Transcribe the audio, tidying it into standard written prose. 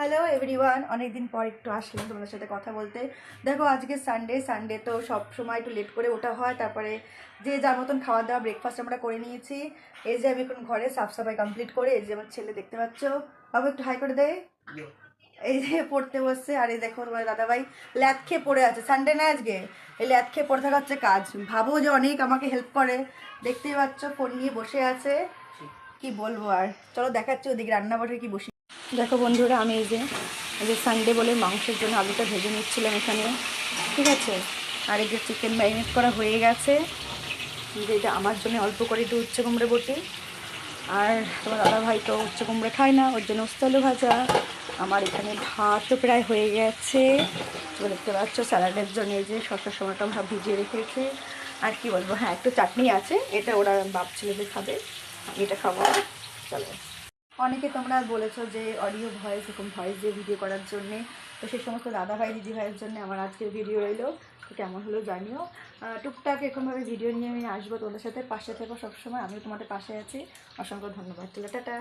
Hello everyone, অনেকদিন পর একটু আসলাম তোমাদের সাথে কথা বলতে। দেখো আজকে সানডে তো সব সময় একটু লেট করে ওঠা হয়, তারপরে যে যার মতন খাওয়া দাওয়া ব্রেকফাস্ট আমরা করে নিয়েছি। এই যে আমি এখন ঘরে সাফ সাফাই কমপ্লিট করে, এই যে আমার ছেলে দেখতে পাচ্ছ, বাবু একটু হাই করে দেয়। এই যে পড়তে বসছে, আর এই দেখো তোমার দাদাভাই ল্যাদ খেয়ে পড়ে আছে, সানডে না আজকে, এই ল্যাদ খেয়ে পড়ে থাকা হচ্ছে কাজ। ভাবো যে অনেক আমাকে হেল্প করে, দেখতেই পাচ্ছ ফোন নিয়ে বসে আছে, কি বলবো আর। চলো দেখাচ্ছি ওদিকে রান্নাঘরে কি বসে। দেখো বন্ধুরা, আমি এই যে সানডে বলে মাংসের জন্য আলুটা ভেজে নিচ্ছিলাম এখানে, ঠিক আছে। আর এই যে চিকেন ম্যারিনেট করা হয়ে গেছে, যেটা আমার জন্য অল্প করে একটু উচ্ছে কুমড়ে বটি। আর তোমার দাদা ভাই তো উচ্ছে কুমড়ে খায় না, ওর জন্য উস্তে আলু ভাজা। আমার এখানে ভাতও প্রায় হয়ে গেছে, তো দেখতে পাচ্ছ। স্যালাডের জন্য এই যে শসা টমেটো ভিজিয়ে রেখেছে। আর কি বলবো, হ্যাঁ একটু চাটনি আছে, এটা ওরা বাপ ছেলেদের খাবে, আমি এটা খাবো। চলো। অনেকে তোমরা বলেছো যে অডিও ভয়েস, এরকম ভয়েস দিয়ে ভিডিও করার জন্যে, তো সেই সমস্ত দাদা ভাই দিদি ভাইয়ের জন্য আমার আজকের ভিডিও রইলো। তো কেমন হলো জানিও। টুকটাক এরকমভাবে ভিডিও নিয়ে আমি আসবো তোমাদের সাথে, পাশে থেকো সবসময়, আমিও তোমাদের পাশে আছি। অসংখ্য ধন্যবাদ। চলো টাটা।